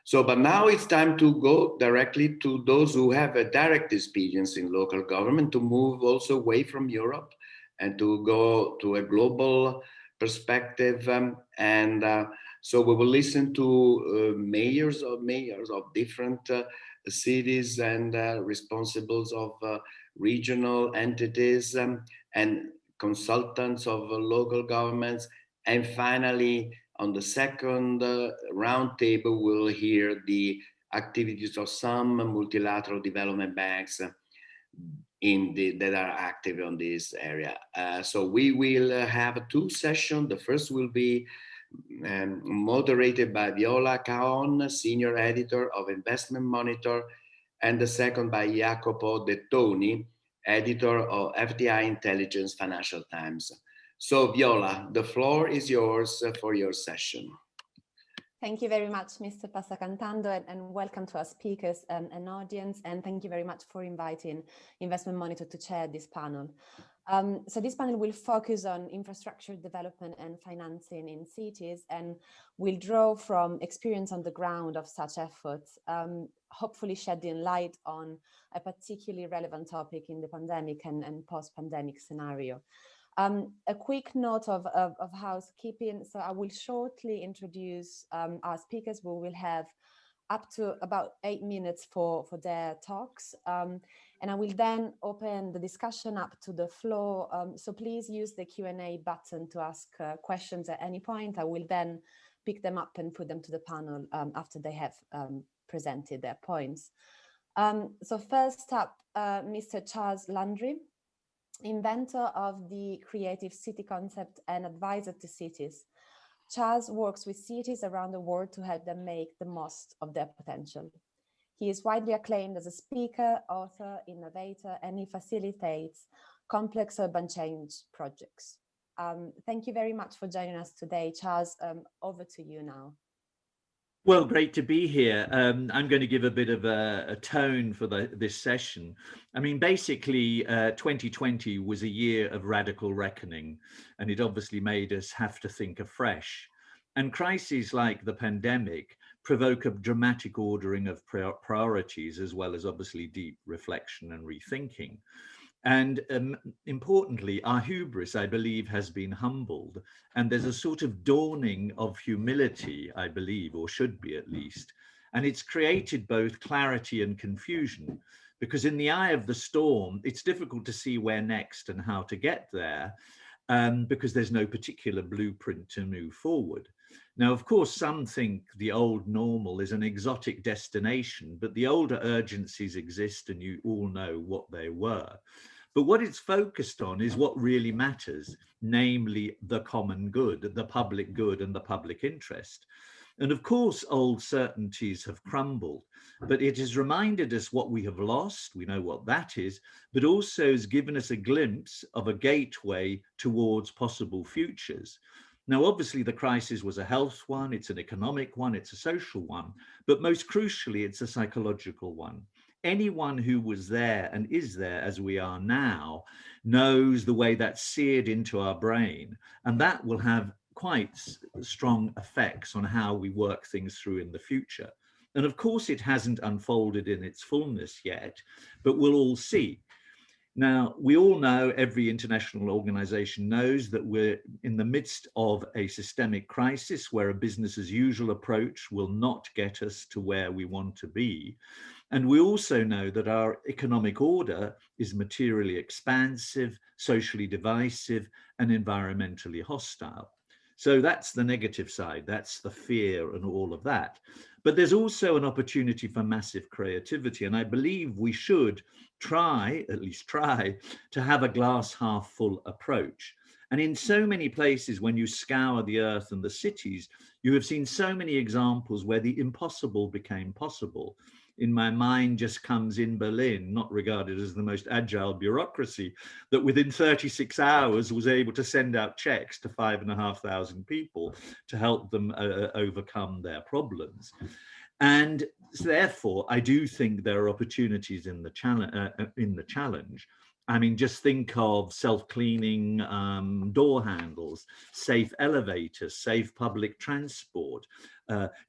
So, but now it's time to go directly to those who have a direct experience in local government, to move also away from Europe and to go to a global perspective. So we will listen to mayors of different cities and responsibles of regional entities, and consultants of local governments. And finally, on the second round table, we'll hear the activities of some multilateral development banks that are active on this area. So we will have two sessions. The first will be moderated by Viola Caon, Senior Editor of Investment Monitor, and the second by Jacopo De Toni, Editor of FDI Intelligence Financial Times. So Viola, the floor is yours for your session. Thank you very much, Mr. Passacantando, and welcome to our speakers and audience. And thank you very much for inviting Investment Monitor to chair this panel. So this panel will focus on infrastructure development and financing in cities, and will draw from experience on the ground of such efforts, hopefully shedding light on a particularly relevant topic in the pandemic and post-pandemic scenario. A quick note of housekeeping. So I will shortly introduce our speakers. We will have up to about 8 minutes for their talks. And I will then open the discussion up to the floor. So please use the Q&A button to ask questions at any point. I will then pick them up and put them to the panel after they have presented their points. So first up, Mr. Charles Landry, inventor of the creative city concept and advisor to cities. Charles works with cities around the world to help them make the most of their potential. He is widely acclaimed as a speaker, author, innovator, and he facilitates complex urban change projects. Thank you very much for joining us today. Charles, over to you now. Well, great to be here. I'm going to give a bit of a tone for this session. I mean, basically, 2020 was a year of radical reckoning, and it obviously made us have to think afresh. And crises like the pandemic provoke a dramatic ordering of priorities, as well as obviously deep reflection and rethinking. And importantly, our hubris, I believe, has been humbled. And there's a sort of dawning of humility, I believe, or should be at least. And it's created both clarity and confusion, because in the eye of the storm, it's difficult to see where next and how to get there, because there's no particular blueprint to move forward. Now, of course, some think the old normal is an exotic destination, but the older urgencies exist, and you all know what they were. But what it's focused on is what really matters, namely the common good, the public good and the public interest. And of course, old certainties have crumbled, but it has reminded us what we have lost. We know what that is, but also has given us a glimpse of a gateway towards possible futures. Now, obviously, the crisis was a health one, it's an economic one, it's a social one, but most crucially, it's a psychological one. Anyone who was there and is there as we are now knows the way that's seared into our brain, and that will have quite strong effects on how we work things through in the future. And of course, it hasn't unfolded in its fullness yet, but we'll all see. Now, we all know, every international organization knows, that we're in the midst of a systemic crisis where a business as usual approach will not get us to where we want to be. And we also know that our economic order is materially expansive, socially divisive, and environmentally hostile. So that's the negative side, that's the fear and all of that. But there's also an opportunity for massive creativity, and I believe we should try, at least try, to have a glass half full approach. And in so many places, when you scour the earth and the cities, you have seen so many examples where the impossible became possible. In my mind just comes in Berlin, not regarded as the most agile bureaucracy, that within 36 hours was able to send out checks to 5,500 people to help them overcome their problems. And therefore, I do think there are opportunities in the challenge. I mean, just think of self-cleaning door handles, safe elevators, safe public transport,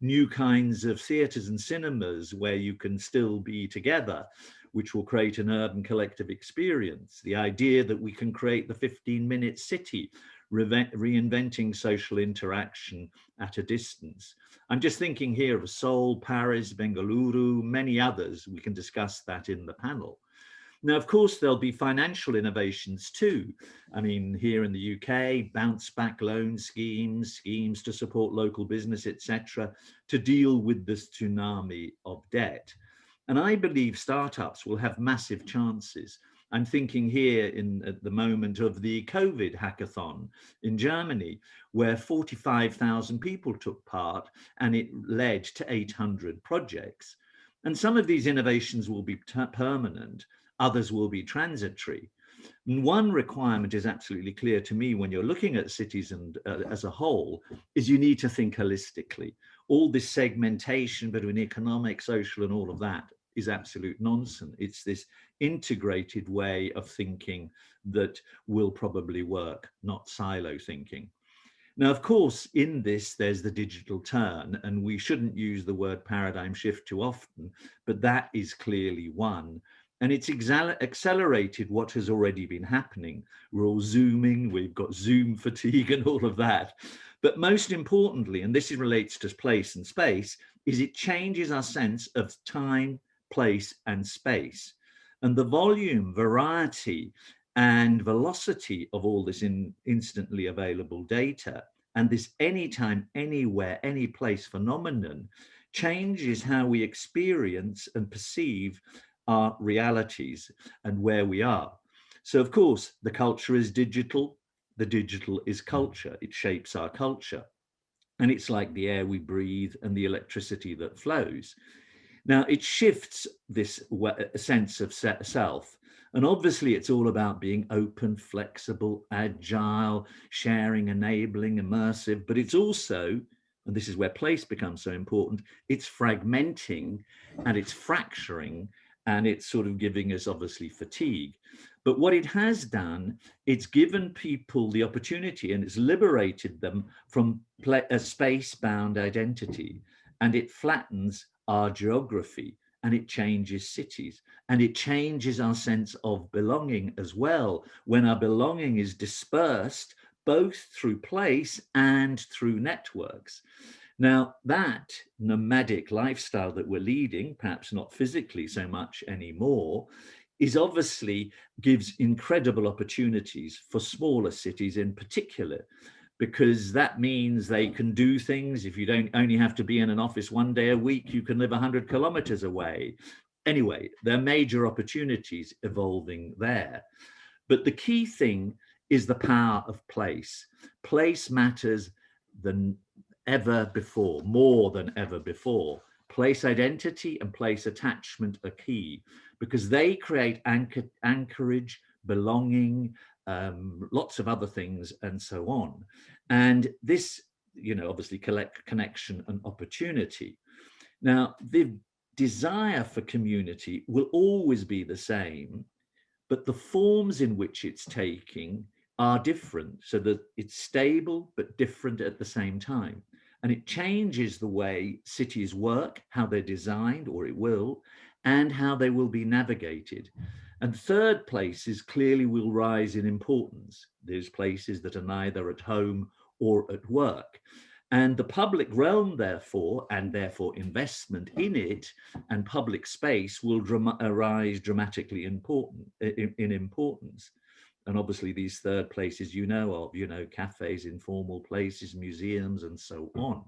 new kinds of theatres and cinemas where you can still be together, which will create an urban collective experience. The idea that we can create the 15-minute city, reinventing social interaction at a distance. I'm just thinking here of Seoul, Paris, Bengaluru, many others. We can discuss that in the panel. Now, of course, there'll be financial innovations too. I mean, here in the UK, bounce back loan schemes, schemes to support local business, etc., to deal with this tsunami of debt. And I believe startups will have massive chances. I'm thinking here at the moment of the COVID hackathon in Germany, where 45,000 people took part and it led to 800 projects. And some of these innovations will be permanent. Others will be transitory. And one requirement is absolutely clear to me when you're looking at cities and as a whole, is you need to think holistically. All this segmentation between economic, social, and all of that is absolute nonsense. It's this integrated way of thinking that will probably work, not silo thinking. Now, of course, in this, there's the digital turn, and we shouldn't use the word paradigm shift too often, but that is clearly one. And it's accelerated what has already been happening. We're all Zooming, we've got Zoom fatigue and all of that. But most importantly, and this relates to place and space, is it changes our sense of time, place, and space. And the volume, variety, and velocity of all this instantly available data and this anytime, anywhere, any place phenomenon changes how we experience and perceive our realities and where we are. So of course, the culture is digital, the digital is culture, it shapes our culture. And it's like the air we breathe and the electricity that flows. Now it shifts this sense of self. And obviously it's all about being open, flexible, agile, sharing, enabling, immersive, but it's also, and this is where place becomes so important, it's fragmenting and it's fracturing and it's sort of giving us obviously fatigue. But what it has done, it's given people the opportunity and it's liberated them from a space-bound identity, and it flattens our geography and it changes cities and it changes our sense of belonging as well, when our belonging is dispersed both through place and through networks. Now, that nomadic lifestyle that we're leading, perhaps not physically so much anymore, is obviously gives incredible opportunities for smaller cities in particular, because that means they can do things. If you don't only have to be in an office one day a week, you can live 100 kilometers away. Anyway, there are major opportunities evolving there. But the key thing is the power of place. Place matters than ever before, more than ever before. Place identity and place attachment are key because they create anchorage, belonging, lots of other things and so on. And this, obviously connection and opportunity. Now, the desire for community will always be the same, but the forms in which it's taking are different, so that it's stable but different at the same time. And it changes the way cities work, how they're designed, or it will, and how they will be navigated. And third places clearly will rise in importance. There's places that are neither at home or at work. And the public realm, therefore, and therefore investment in it and public space will rise dramatically in importance. And obviously these third places of, cafes, informal places, museums, and so on.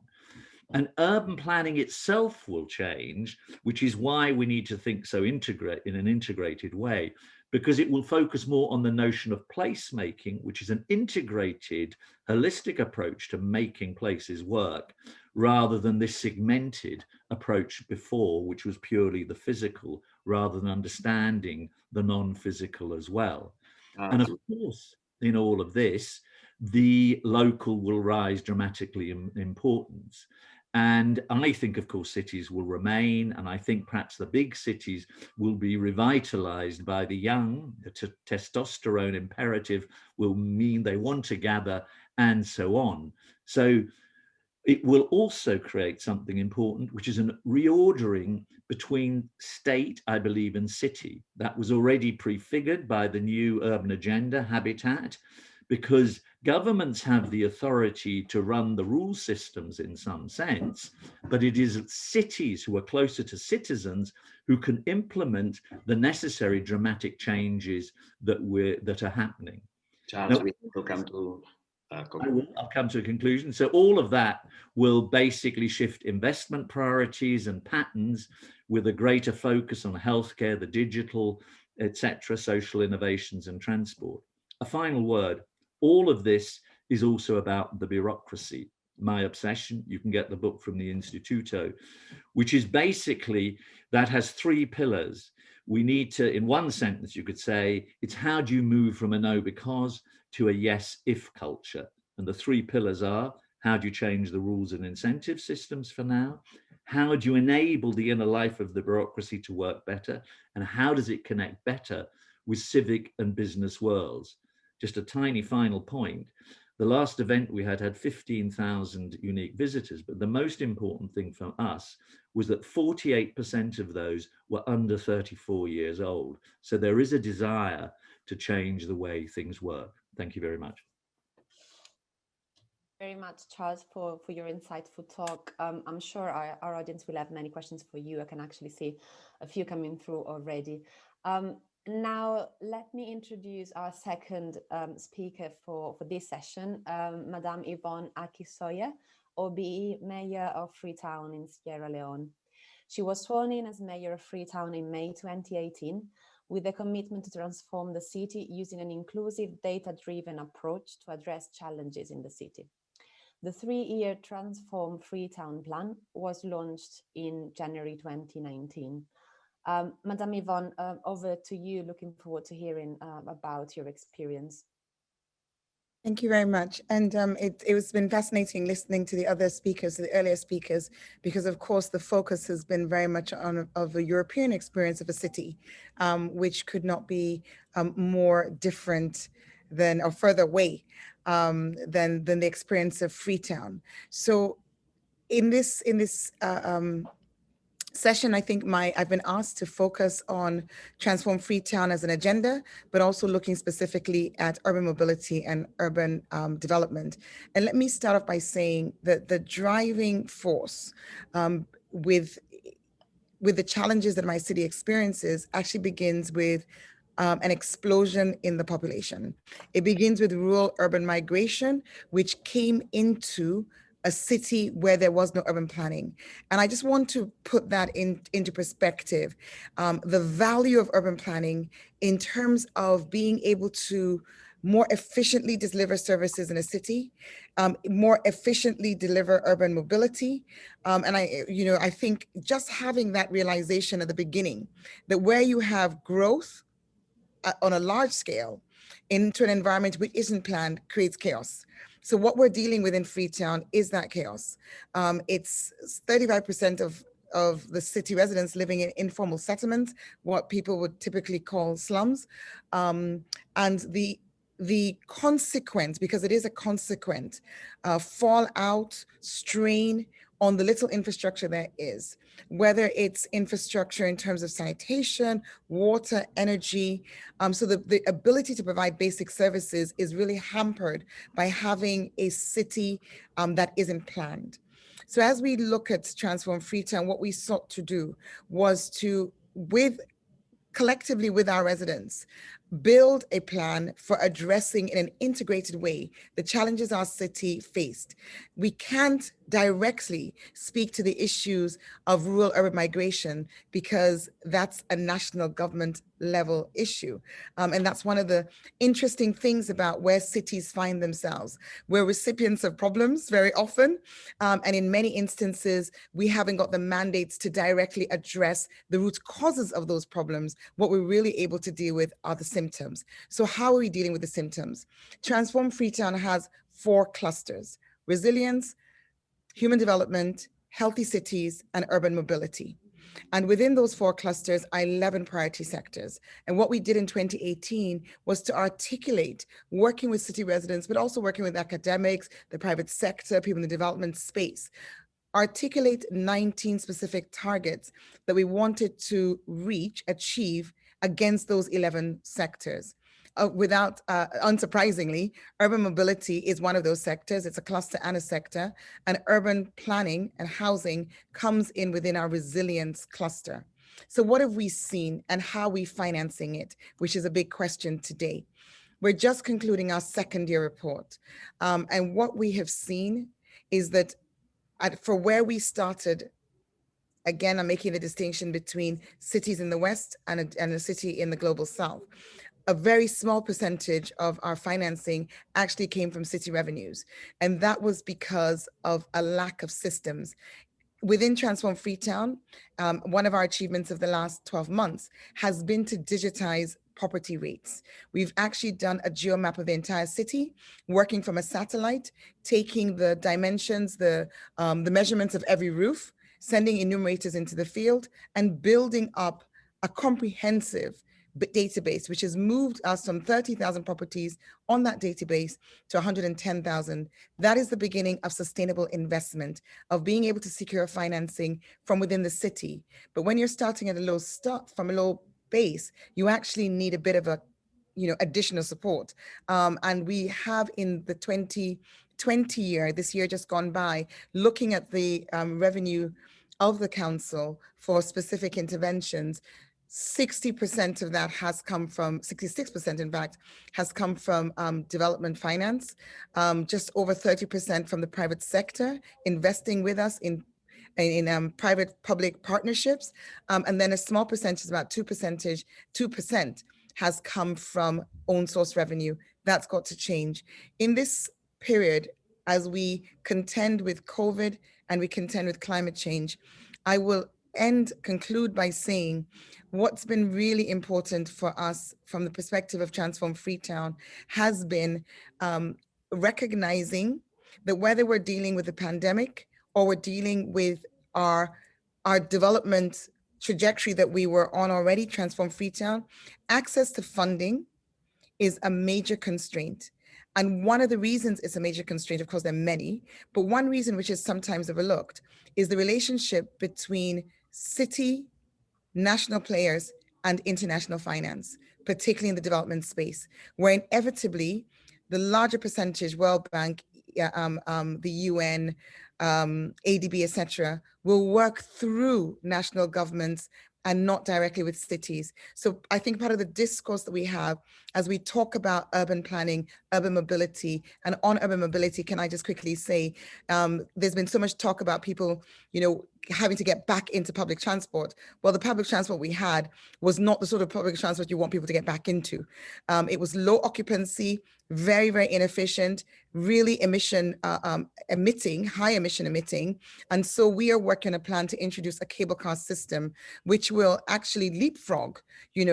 And urban planning itself will change, which is why we need to think in an integrated way, because it will focus more on the notion of placemaking, which is an integrated, holistic approach to making places work, rather than this segmented approach before, which was purely the physical, rather than understanding the non-physical as well. And of course, in all of this, the local will rise dramatically in importance. And I think, of course, cities will remain, and I think perhaps the big cities will be revitalized by the young. The testosterone imperative will mean they want to gather, and so on. So it will also create something important, which is an reordering between state, I believe, and city. That was already prefigured by the new urban agenda, Habitat, because governments have the authority to run the rule systems in some sense, but it is cities who are closer to citizens who can implement the necessary dramatic changes that are happening. Charles, Now, we will come to I'll come to a conclusion. So all of that will basically shift investment priorities and patterns with a greater focus on healthcare, the digital, etc., social innovations and transport. A final word, all of this is also about the bureaucracy. My obsession, you can get the book from the Instituto, which is basically, that has three pillars. We need to, in one sentence, you could say, it's how do you move from a no because to a yes if culture? And the three pillars are, how do you change the rules and incentive systems for now? How do you enable the inner life of the bureaucracy to work better? And how does it connect better with civic and business worlds? Just a tiny final point. The last event we had 15,000 unique visitors, but the most important thing for us was that 48% of those were under 34 years old. So there is a desire to change the way things work. Thank you very much. Very much, Charles, for your insightful talk. I'm sure our audience will have many questions for you. I can actually see a few coming through already. Now, let me introduce our second speaker for this session, Madame Yvonne Aki-Sawyerr, OBE Mayor of Freetown in Sierra Leone. She was sworn in as Mayor of Freetown in May 2018, with a commitment to transform the city using an inclusive, data-driven approach to address challenges in the city. The 3-year Transform Freetown plan was launched in January 2019. Madame Yvonne, over to you. Looking forward to hearing about your experience. Thank you very much. And it's been fascinating listening to the other speakers, the earlier speakers, because of course the focus has been very much on a European experience of a city, which could not be more different than or further away than the experience of Freetown. So in this session, I think I've been asked to focus on Transform Freetown as an agenda, but also looking specifically at urban mobility and urban development. And let me start off by saying that the driving force with the challenges that my city experiences actually begins with an explosion in the population. It begins with rural urban migration, which came into a city where there was no urban planning. And I just want to put that into perspective. The value of urban planning in terms of being able to more efficiently deliver services in a city, more efficiently deliver urban mobility. And I think just having that realization at the beginning that where you have growth on a large scale into an environment which isn't planned creates chaos. So what we're dealing with in Freetown is that chaos. It's 35% of the city residents living in informal settlements, what people would typically call slums. And the consequence, because it is a consequent, fallout, strain on the little infrastructure there is, whether it's infrastructure in terms of sanitation, water, energy. So the ability to provide basic services is really hampered by having a city that isn't planned. So as we look at Transform Freetown, what we sought to do was to, collectively with our residents, build a plan for addressing in an integrated way the challenges our city faced. We can't directly speak to the issues of rural urban migration because that's a national government level issue. And that's one of the interesting things about where cities find themselves. We're recipients of problems very often. And in many instances, we haven't got the mandates to directly address the root causes of those problems. What we're really able to deal with are the symptoms. So how are we dealing with the symptoms? Transform Freetown has 4 clusters: resilience, human development, healthy cities, and urban mobility. And within those 4 clusters are 11 priority sectors. And what we did in 2018 was to articulate, working with city residents, but also working with academics, the private sector, people in the development space, articulate 19 specific targets that we wanted to achieve against those 11 sectors. Unsurprisingly, urban mobility is one of those sectors. It's a cluster and a sector, and urban planning and housing comes in within our resilience cluster. So what have we seen and how are we financing it, which is a big question today. We're just concluding our second year report. And what we have seen is that for where we started, again, I'm making a distinction between cities in the West and a city in the global South. A very small percentage of our financing actually came from city revenues. And that was because of a lack of systems. Within Transform Freetown, one of our achievements of the last 12 months has been to digitize property rates. We've actually done a geomap of the entire city, working from a satellite, taking the dimensions, the measurements of every roof, sending enumerators into the field, and building up a comprehensive database, which has moved us from 30,000 properties on that database to 110,000. That is the beginning of sustainable investment, of being able to secure financing from within the city. But when you're starting at from a low base, you actually need a bit of a, additional support. And we have in the 2020 year, this year just gone by, looking at the revenue of the council for specific interventions, 60% of that has come from, 66% in fact, has come from development finance, just over 30% from the private sector, investing with us in private-public partnerships, and then a small percentage, about 2% has come from own source revenue. That's got to change. In this period, as we contend with COVID and we contend with climate change, I will conclude by saying what's been really important for us from the perspective of Transform Freetown has been recognizing that whether we're dealing with the pandemic or we're dealing with our development trajectory that we were on already, Transform Freetown, access to funding is a major constraint. And one of the reasons it's a major constraint, of course, there are many, but one reason which is sometimes overlooked is the relationship between city, national players, and international finance, particularly in the development space, where inevitably the larger percentage, World Bank, the UN, ADB, etc., will work through national governments and not directly with cities. So I think part of the discourse that we have as we talk about urban planning, urban mobility, and on urban mobility, can I just quickly say, there's been so much talk about people, having to get back into public transport. Well, the public transport we had was not the sort of public transport you want people to get back into. It was low occupancy, very, very inefficient, really high emission emitting. And so we are working on a plan to introduce a cable car system, which will actually leapfrog,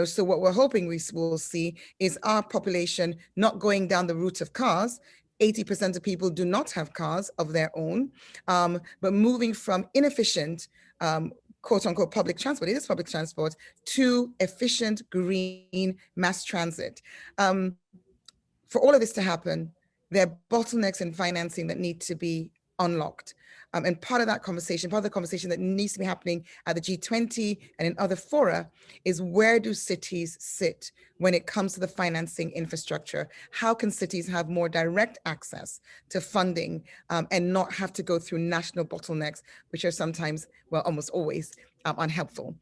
so what we're hoping we will see is our population not going down the route of cars. 80% of people do not have cars of their own, but moving from inefficient, quote unquote, public transport, it is public transport, to efficient green mass transit. For all of this to happen, there are bottlenecks in financing that need to be unlocked. And part of the conversation that needs to be happening at the G20 and in other fora is, where do cities sit when it comes to the financing infrastructure? How can cities have more direct access to funding and not have to go through national bottlenecks, which are sometimes, well, almost always unhelpful.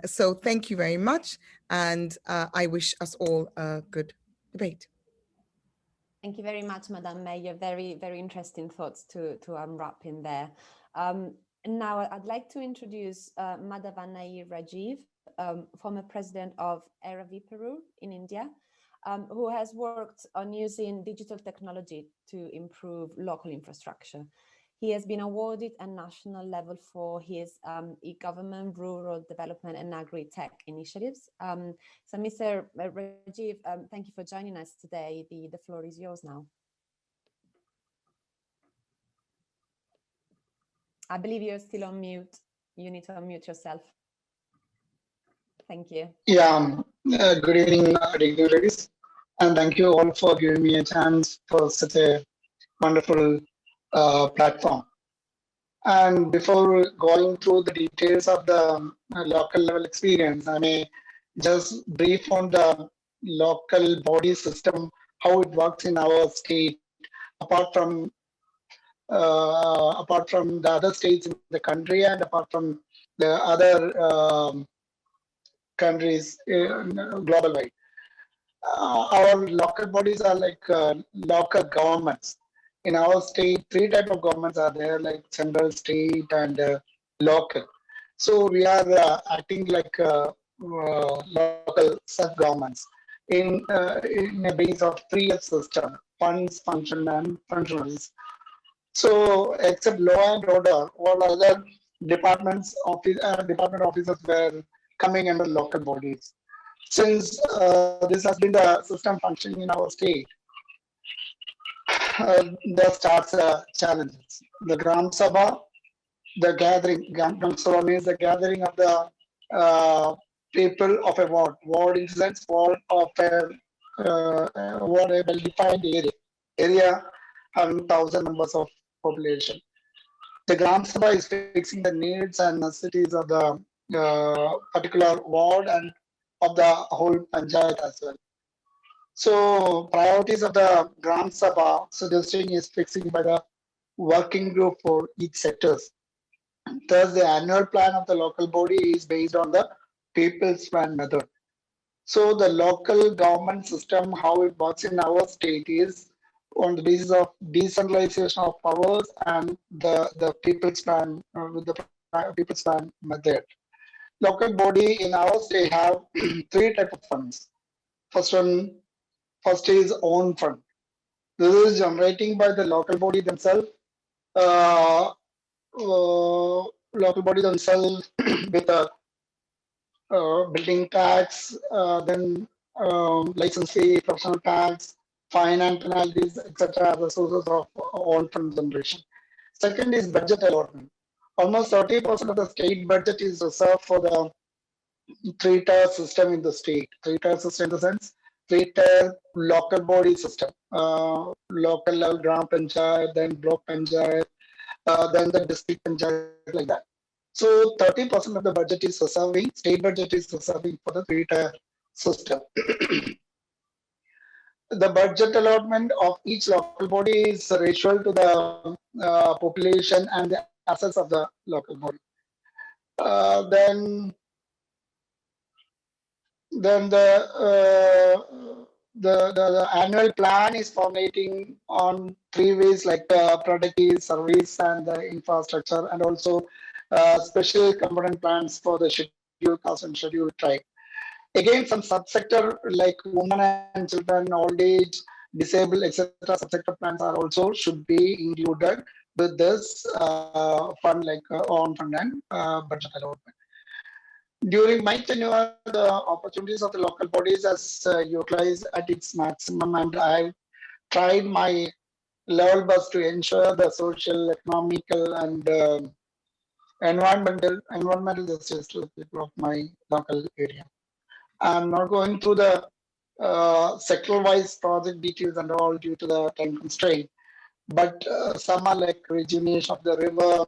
So thank you very much. And I wish us all a good debate. Thank you very much, Madame Mayor. Very, very interesting thoughts to unwrap in there. Now I'd like to introduce Madhavanai Rajiv, former president of Airaviparu in India, who has worked on using digital technology to improve local infrastructure. He has been awarded a national level for his e-government, rural development, and agri-tech initiatives. So Mr. Rajiv, thank you for joining us today. The floor is yours now. I believe you're still on mute. You need to unmute yourself. Thank you. Yeah, good evening, ladies, and thank you all for giving me a chance for such a wonderful platform. And before going through the details of the local level experience, I may just brief on the local body system, how it works in our state, apart from the other states in the country and apart from the other countries global wide. Our local bodies are like local governments. In our state, 3 types of governments are there, like central, state, and local. So we are acting like local self-governments in a base of 3S system: funds, function, and functionaries. So except law and order, all other department officers were coming under local bodies. Since this has been the system functioning in our state, there starts challenges. The Gram Sabha, the gathering, Gram Sabha means the gathering of the people of a ward. Ward in the sense, ward of a well-defined area having 1,000 members of population. The Gram Sabha is fixing the needs and necessities of the particular ward and of the whole panchayat as well. So priorities of the Gram Sabha suggesting is fixing by the working group for each sectors. Thus, the annual plan of the local body is based on the people's plan method. So the local government system, how it works in our state, is on the basis of decentralization of powers and the people's plan with the people's plan method. Local body in our state have 3 types of funds. First is own fund. This is generating by the local body themselves. Local body themselves with a building tax, then license fee, professional tax, fine and penalties, etc. The sources of own fund generation. Second is budget allotment. Almost 30% of the state budget is reserved for the 3-tier system in the state. 3-tier system in the sense, 3-tier local body system. Local level Gram Panchayat, then block Panchayat, then the district Panchayat, like that. So 30% of the budget is reserving, state budget is reserving for the 3-tier system. The budget allotment of each local body is ratio to the population and the assets of the local body. Then the annual plan is formulating on 3 ways, like productive, service, and the infrastructure, and also special component plans for the scheduled caste and scheduled tribe. Again, some subsector like women and children, old age, disabled, etc. subsector plans are also should be included with this fund, like own fund and budget allotment. During my tenure, the opportunities of the local bodies has utilized at its maximum, and I tried my level best to ensure the social, economical, and environmental justice to the people of my local area. I'm not going through the sector-wise project details and all due to the time constraint, but some are like rejuvenation of the river,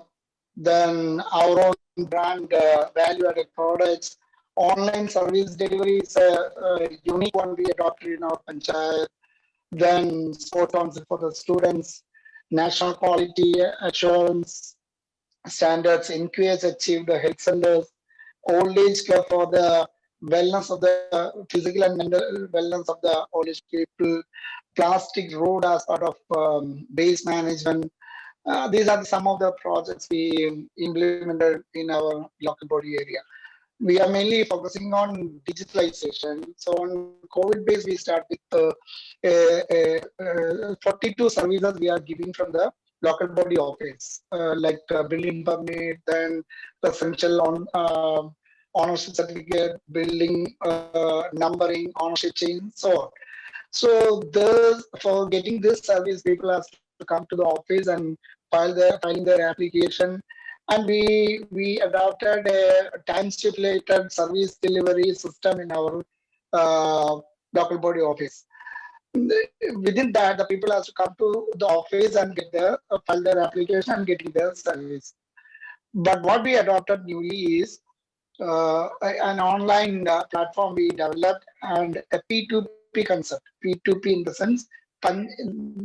then our own brand value-added products, online service delivery is a unique one we adopted in our panchayat, then sport council for the students, national quality assurance standards, NQS achieved the health centers, old age care for the wellness of the physical and mental wellness of the old age people, plastic road as part of waste management. These are some of the projects we implemented in our local body area. We are mainly focusing on digitalization. So on COVID base, we start with 42 services we are giving from the local body office, like building permit, then essential on ownership certificate, building, numbering, ownership change, so on. So for getting this service, people have to come to the office and filing their application, And we adopted a time-stipulated service delivery system in our local body office. Within that, the people have to come to the office and get their file their application and getting their service. But what we adopted newly is an online platform we developed and a P2P concept. P2P in the sense,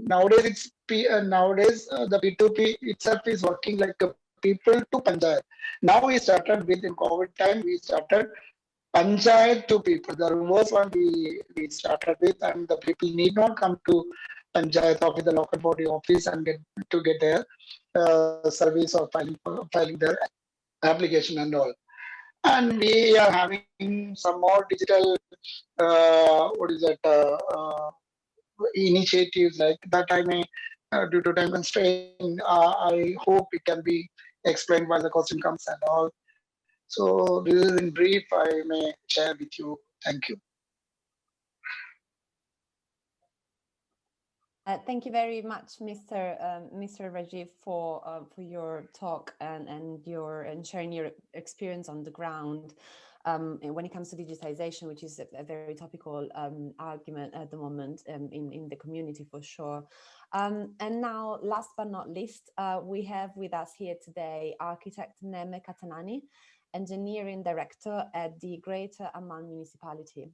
nowadays the P2P itself is working like a people to panchayat. Now we started within COVID time. We started panchayat to people. The reverse one we started with, and the people need not come to panchayat office, the local body office, and get their service or filing their application and all. And we are having some more digital initiatives like that. I may, due to time constraint, I hope it can be explained while the question comes and all. So this is in brief I may share with you. Thank you. Thank you very much, Mr. Rajiv, for your talk and sharing your experience on the ground when it comes to digitization, which is a very topical argument at the moment in the community for sure. And now, last but not least, we have with us here today architect Neme Katanani, engineering director at the Greater Amman Municipality.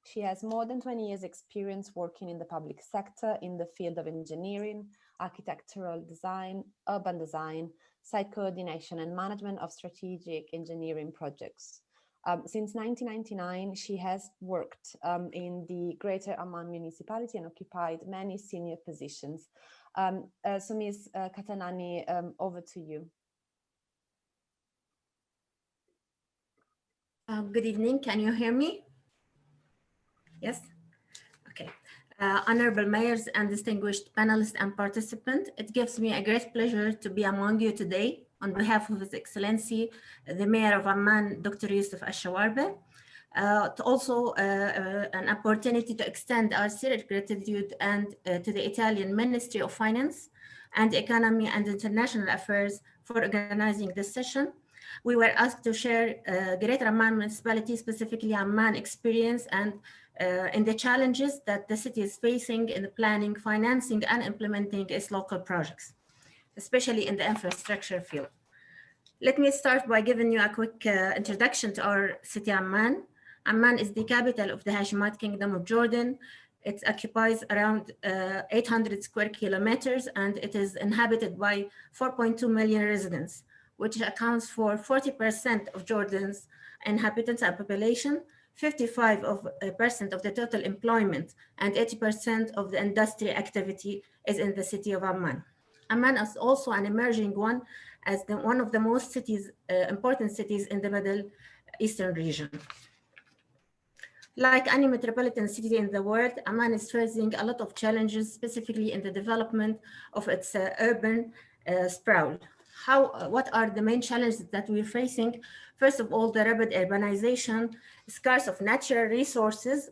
She has more than 20 years experience working in the public sector in the field of engineering, architectural design, urban design, site coordination and management of strategic engineering projects. Since 1999, she has worked in the Greater Amman Municipality and occupied many senior positions. So Ms. Katanani, over to you. Good evening, can you hear me? Yes, okay. Honorable mayors and distinguished panelists and participants, it gives me a great pleasure to be among you today on behalf of His Excellency, the Mayor of Amman, Dr. Yusuf Al-Shawarba. Also an opportunity to extend our sincere gratitude and to the Italian Ministry of Finance and Economy and International Affairs for organizing this session. We were asked to share Greater Amman Municipality, specifically Amman experience and in the challenges that the city is facing in the planning, financing, and implementing its local projects, especially in the infrastructure field. Let me start by giving you a quick introduction to our city, Amman. Amman is the capital of the Hashemite Kingdom of Jordan. It occupies around 800 square kilometers, and it is inhabited by 4.2 million residents, which accounts for 40% of Jordan's inhabitants and population, 55% of the total employment, and 80% of the industry activity is in the city of Amman. Amman is also an emerging one as one of the most important cities in the Middle Eastern region. Like any metropolitan city in the world, Amman is facing a lot of challenges, specifically in the development of its urban sprawl. What are the main challenges that we're facing? First of all, the rapid urbanization, scarce of natural resources,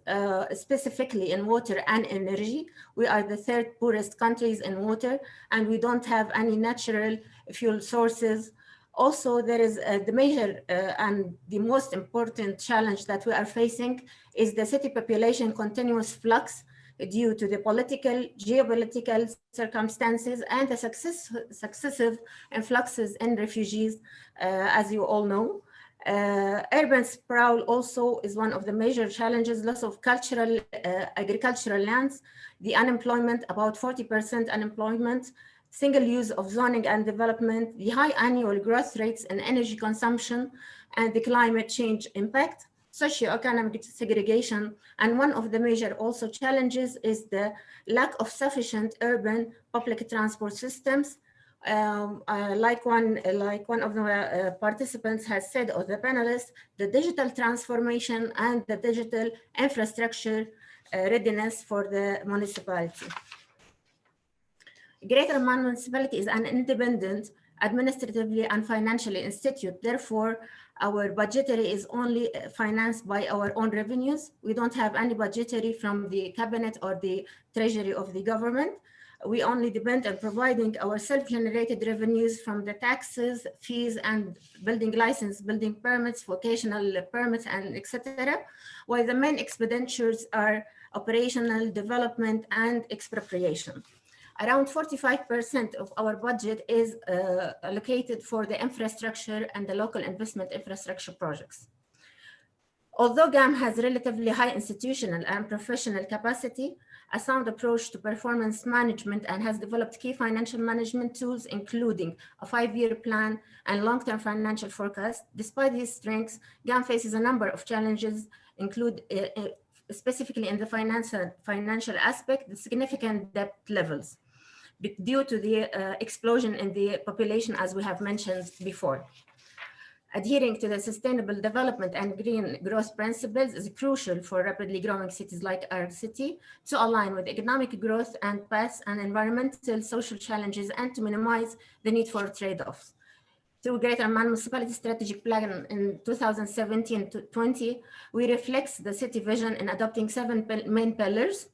specifically in water and energy. We are the third poorest countries in water, and we don't have any natural fuel sources. Also, there is the major and the most important challenge that we are facing is the city population continuous flux due to the political, geopolitical circumstances and the successive influxes in refugees, as you all know. Urban sprawl also is one of the major challenges, loss of cultural, agricultural lands, the unemployment, about 40% unemployment, single use of zoning and development, the high annual growth rates in energy consumption, and the climate change impact, socioeconomic segregation, and one of the major also challenges is the lack of sufficient urban public transport systems. Like one of the participants has said, or the panelists, the digital transformation and the digital infrastructure readiness for the municipality. Greater Amman Municipality is an independent, administratively and financially institute. Therefore, our budgetary is only financed by our own revenues. We don't have any budgetary from the cabinet or the treasury of the government. we only depend on providing our self-generated revenues from the taxes, fees, and building license, building permits, vocational permits, and etc., while the main expenditures are operational, development, and expropriation. Around 45% of our budget is allocated for the infrastructure and the local investment infrastructure projects. Although GAM has relatively high institutional and professional capacity, a sound approach to performance management, and has developed key financial management tools, including a 5-year plan and long-term financial forecast. Despite these strengths, GAM faces a number of challenges, specifically in the financial aspect, the significant debt levels due to the explosion in the population, as we have mentioned before. Adhering to the sustainable development and green growth principles is crucial for rapidly growing cities like our city to align with economic growth and pass and environmental social challenges, and to minimize the need for trade-offs. Through Greater Amman Municipality Strategic Plan in 2017-20, we reflect the city vision in adopting 7 main pillars: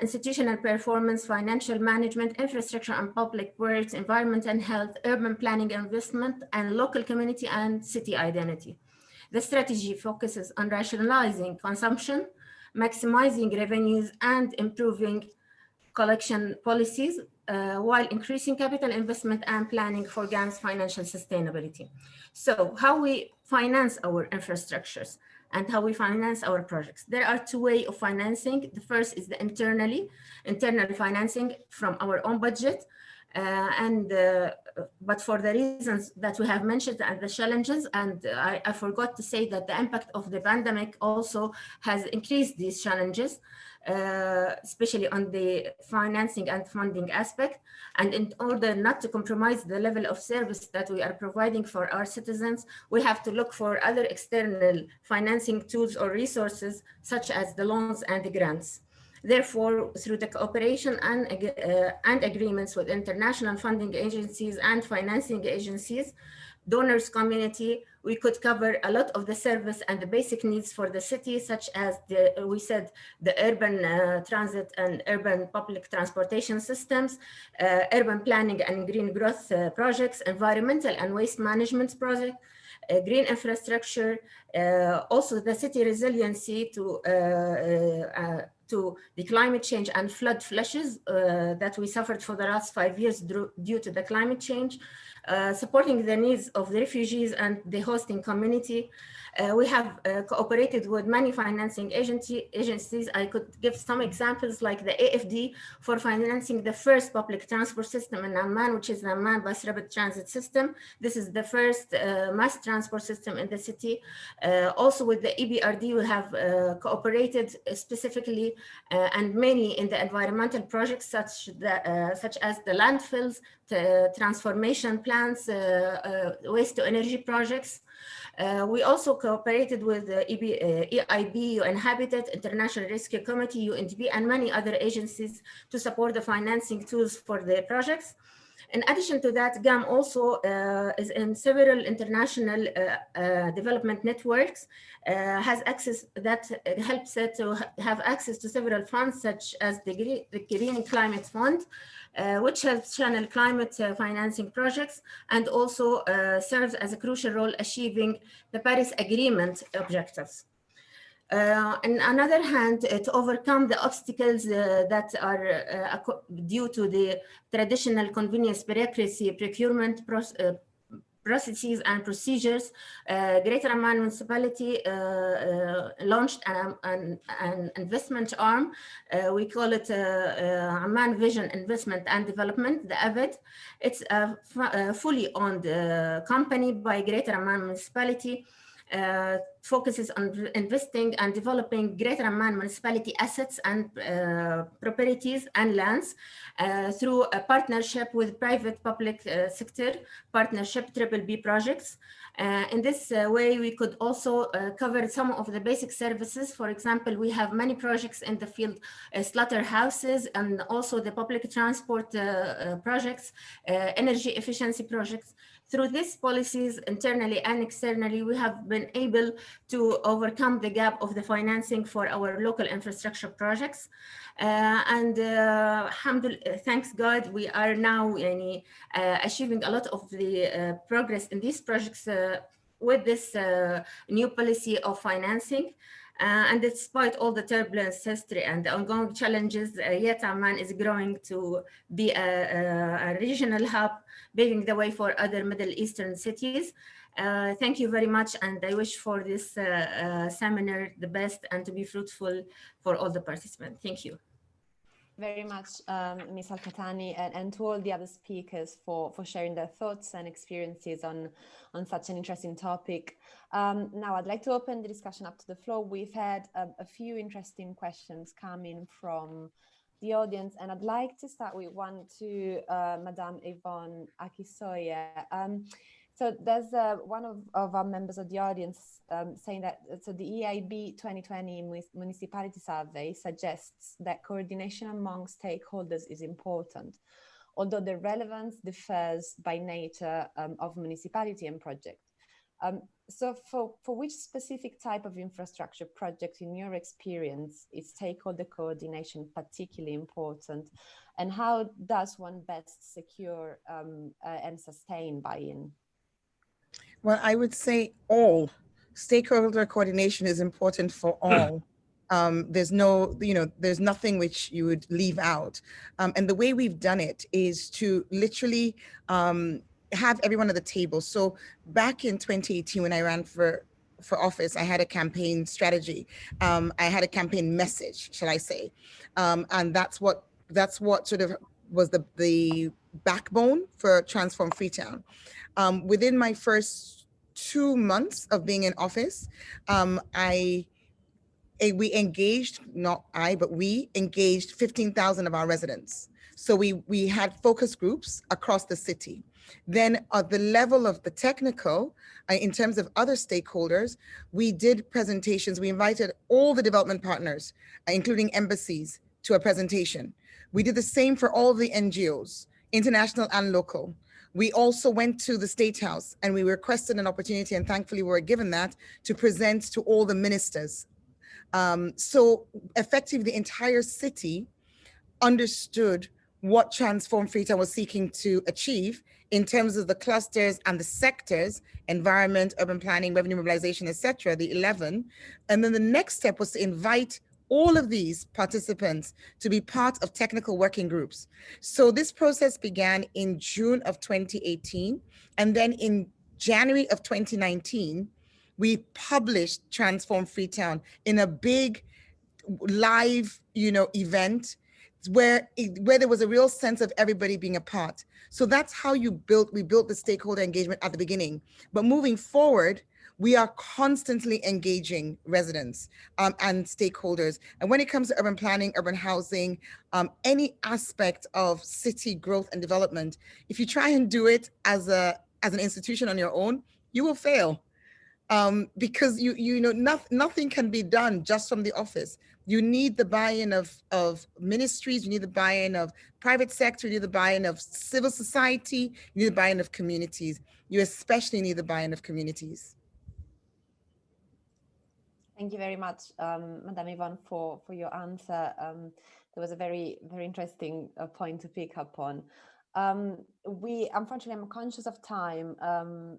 institutional performance, financial management, infrastructure and public works, environment and health, urban planning, investment, and local community and city identity. The strategy focuses on rationalizing consumption, maximizing revenues, and improving collection policies, while increasing capital investment and planning for GAM's financial sustainability. So how we finance our infrastructures and how we finance our projects. There are 2 ways of financing. The first is the internal financing from our own budget. But for the reasons that we have mentioned and the challenges, and I forgot to say that the impact of the pandemic also has increased these challenges, especially on the financing and funding aspect. And in order not to compromise the level of service that we are providing for our citizens, we have to look for other external financing tools or resources, such as the loans and the grants. Therefore, through the cooperation and agreements with international funding agencies and financing agencies, donors community, we could cover a lot of the service and the basic needs for the city, such as the urban transit and urban public transportation systems, urban planning and green growth projects, environmental and waste management projects, green infrastructure, also the city resiliency to the climate change and flood flashes that we suffered for the last 5 years due to the climate change, supporting the needs of the refugees and the hosting community. We have cooperated with many financing agencies. I could give some examples, like the AFD for financing the first public transport system in Amman, which is the Amman Bus Rapid Transit System. This is the first mass transport system in the city. Also with the EBRD, we have cooperated specifically and mainly in the environmental projects, such as the landfills, the transformation plants, waste to energy projects. We also cooperated with the EIB, UN Habitat, International Rescue Committee, UNDP, and many other agencies to support the financing tools for the projects. In addition to that, GAM also is in several international development networks, has access that helps it to have access to several funds, such as the Green Climate Fund, which helps channel climate financing projects, and also serves as a crucial role achieving the Paris Agreement objectives. On another hand, to overcome the obstacles that are due to the traditional convenience bureaucracy, procurement processes and procedures, Greater Amman Municipality launched an investment arm. We call it Amman Vision Investment and Development, the AVID. It's a fully owned company by Greater Amman Municipality. Focuses on investing and developing Greater Amman Municipality assets and properties and lands through a partnership with private-public sector partnership BBB projects. In this way, we could also cover some of the basic services. For example, we have many projects in the field, slaughterhouses, and also the public transport projects, energy efficiency projects. Through these policies, internally and externally, we have been able to overcome the gap of the financing for our local infrastructure projects. Thanks God, we are now achieving a lot of the progress in these projects with this new policy of financing. And despite all the turbulence, history, and the ongoing challenges, yet Amman is growing to be a regional hub, paving the way for other Middle Eastern cities. Thank you very much, and I wish for this seminar the best and to be fruitful for all the participants. Thank you. Very much, Ms. Al-Qahtani, and to all the other speakers for sharing their thoughts and experiences on such an interesting topic. Now, I'd like to open the discussion up to the floor. We've had a few interesting questions coming from the audience, and I'd like to start with one to Madame Yvonne Akisoye. So there's one of our members of the audience saying that the EIB 2020 municipality survey suggests that coordination among stakeholders is important, although the relevance differs by nature of municipality and project. So for which specific type of infrastructure project, in your experience, is stakeholder coordination particularly important? And how does one best secure and sustain buy-in? Well, I would say all. Stakeholder coordination is important for all. There's nothing which you would leave out. And the way we've done it is to literally have everyone at the table. So back in 2018, when I ran for office, I had a campaign strategy. I had a campaign message, shall I say. And that's what sort of was the backbone for Transform Freetown. Within my first 2 months of being in office, we engaged 15,000 of our residents. So we had focus groups across the city. Then at the level of the technical, in terms of other stakeholders, we did presentations. We invited all the development partners, including embassies, to a presentation. We did the same for all the NGOs, international and local. We also went to the State House and we requested an opportunity, and thankfully we were given that, to present to all the ministers. So effectively the entire city understood what Transform Freetown was seeking to achieve in terms of the clusters and the sectors: environment, urban planning, revenue mobilization, etc., the 11. And then the next step was to invite all of these participants to be part of technical working groups. So this process began in June of 2018. And then in January of 2019, we published Transform Freetown in a big live, event where there was a real sense of everybody being a part. So that's how we built the stakeholder engagement at the beginning. But moving forward, we are constantly engaging residents and stakeholders. And when it comes to urban planning, urban housing, any aspect of city growth and development, if you try and do it as an institution on your own, you will fail. Because nothing can be done just from the office. You need the buy-in of ministries, you need the buy-in of private sector, you need the buy-in of civil society, you need the buy-in of communities. You especially need the buy-in of communities. Thank you very much, Madame Yvonne, for your answer. There was a very, very interesting point to pick up on. Unfortunately, I'm conscious of time,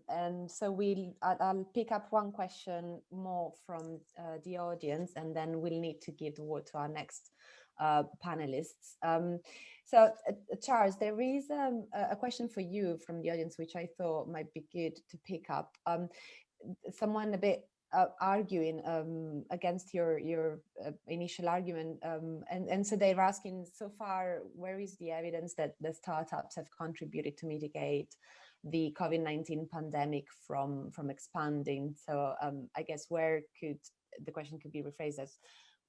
and so I'll pick up one question more from the audience, and then we'll need to give the word to our next panelists. So Charles, there is a question for you from the audience, which I thought might be good to pick up. Someone a bit arguing against your initial argument, and so they're asking, so far, where is the evidence that the startups have contributed to mitigate the COVID-19 pandemic from expanding? So I guess the question could be rephrased as,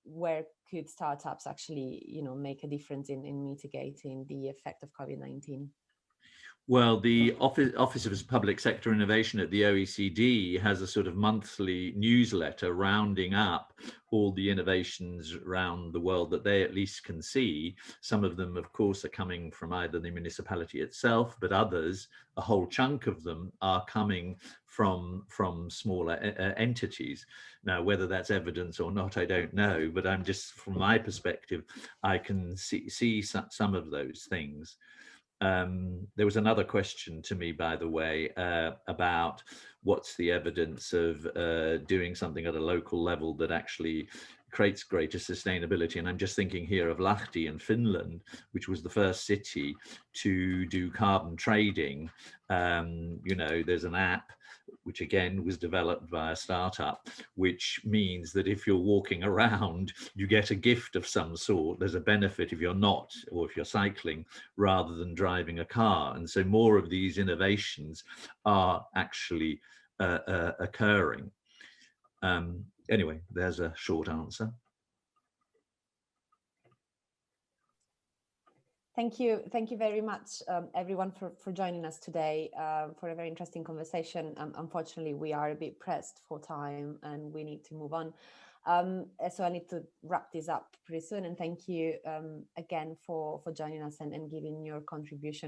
where could startups actually make a difference in mitigating the effect of COVID-19? Well, the Office of Public Sector Innovation at the OECD has a sort of monthly newsletter rounding up all the innovations around the world that they at least can see. Some of them, of course, are coming from either the municipality itself, but others, a whole chunk of them, are coming from smaller entities. Now, whether that's evidence or not, I don't know, but I'm just, from my perspective, I can see some of those things. There was another question to me, by the way, about what's the evidence of doing something at a local level that actually creates greater sustainability. And I'm just thinking here of Lahti in Finland, which was the first city to do carbon trading. You know, there's an app which again was developed by a startup, which means that if you're walking around, you get a gift of some sort. There's a benefit if you're not, or if you're cycling, rather than driving a car. And so more of these innovations are actually occurring. Anyway, there's a short answer. Thank you very much, everyone, for joining us today for a very interesting conversation. Unfortunately, we are a bit pressed for time and we need to move on. So I need to wrap this up pretty soon. And thank you again for joining us and giving your contribution